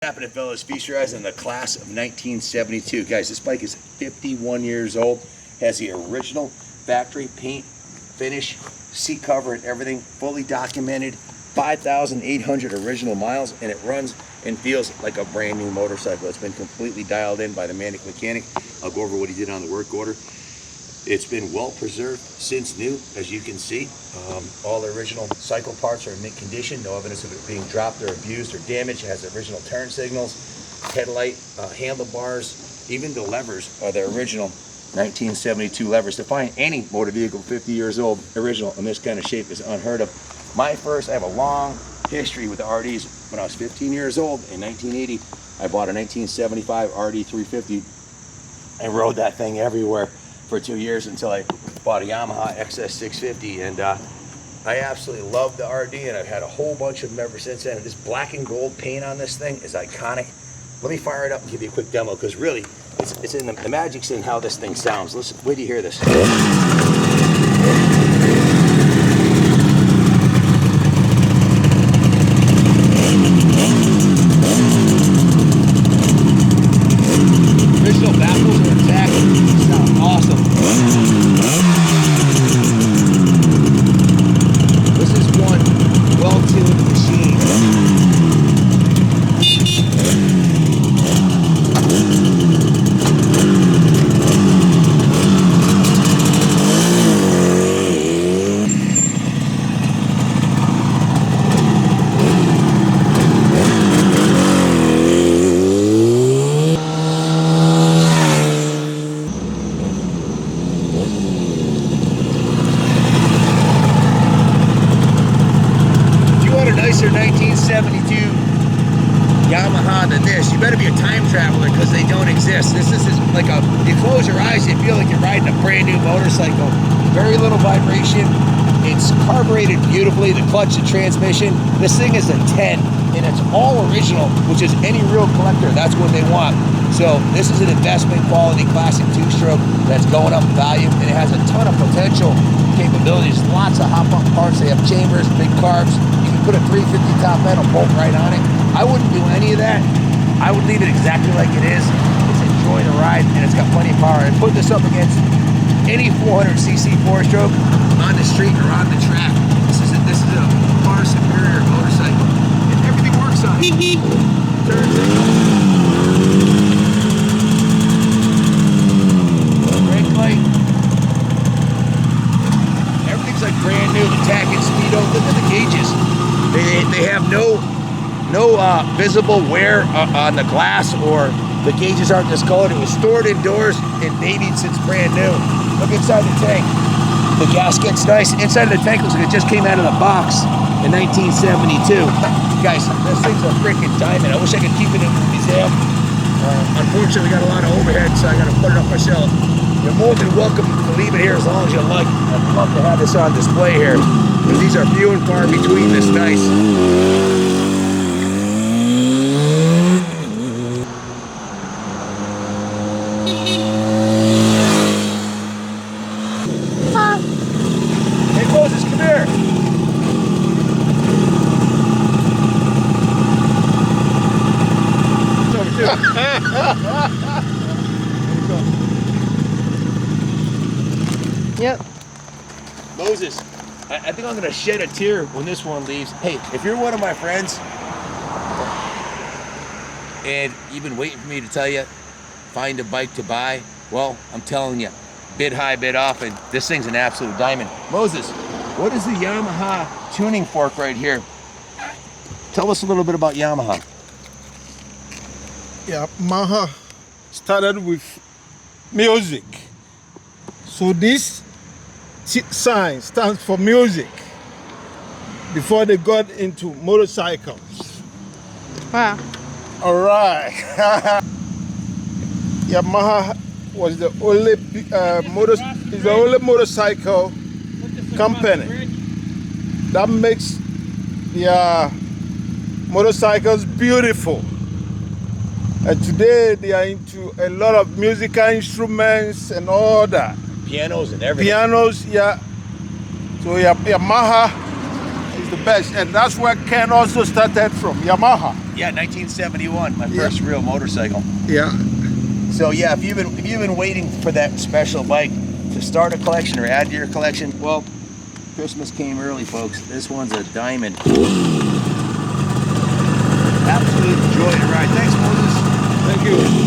Happening, fellas, featuring the class of 1972. Guys, this bike is 51 years old, has the original factory paint, finish, seat cover and everything, fully documented, 5,800 original miles, and it runs and feels like a brand new motorcycle. It's been completely dialed in by the mechanic. I'll go over what he did on the work order. It's been well preserved since new, as you can see. All the original cycle parts are in mint condition, no evidence of it being dropped or abused or damaged. It has the original turn signals, headlight, handlebars, even the levers are the original 1972 levers. To find any motor vehicle 50 years old, original, in this kind of shape is unheard of. I have a long history with the RDs. When I was 15 years old in 1980, I bought a 1975 RD 350 and rode that thing everywhere for 2 years until I bought a Yamaha XS 650, and I absolutely love the RD, and I've had a whole bunch of them ever since then. And this black and gold paint on this thing is iconic. Let me fire it up and give you a quick demo, because really it's in the magic's in how this thing sounds. Listen, wait till you hear this. Original baffles are intact. Sound awesome. This is one well-tuned machine. Nicer 1972 Yamaha than this, you better be a time traveler, because they don't exist. This is like you close your eyes, you feel like you're riding a brand new motorcycle. Very little vibration. It's carbureted beautifully, the clutch and transmission. This thing is a 10, and it's all original, which is any real collector, that's what they want. So this is an investment quality classic two-stroke that's going up in value, and it has a ton of potential capabilities. Lots of hop up parts. They have chambers, big carbs. You can put a 350 top end and bolt right on it. I wouldn't do any of that. I would leave it exactly like it is. Just enjoy the ride, and it's got plenty of power. And put this up against any 400cc four-stroke on the street or on the track. This is a far superior motorcycle, and everything works on it. Turns it. Brake light. Everything's like brand new. The tack and speedo. Look at the gauges. They have no visible wear on the glass, or the gauges aren't discolored. It was stored indoors and babied since brand new. Look inside the tank. The gasket's nice. Inside of the tank looks like it just came out of the box in 1972. Guys, this thing's a freaking diamond. I wish I could keep it in the museum. Unfortunately, we got a lot of overhead, so I got to put it up myself. You're more than welcome to leave it here as long as you like. I'd love to have this on display here, because these are few and far between this nice. Hey Moses, come here. It's over too. Yep. Moses, I think I'm going to shed a tear when this one leaves. Hey, if you're one of my friends and you've been waiting for me to tell you, find a bike to buy, well, I'm telling you, bid high, bid off, and this thing's an absolute diamond. Moses, what is the Yamaha tuning fork right here? Tell us a little bit about Yamaha. Yamaha started with music. So this sign stands for music before they got into motorcycles. Wow. All right. Yamaha was the only motorcycle company that makes their motorcycles beautiful. And today they are into a lot of musical instruments and all that. Pianos and everything. Pianos, yeah. So Yamaha is the best, and that's where Ken also started from, Yamaha. Yeah, 1971, my first real motorcycle. Yeah. So yeah, if you've been waiting for that special bike to start a collection or add to your collection, well, Christmas came early, folks. This one's a diamond. Absolute joy to ride. Thanks, Moses. Thank you.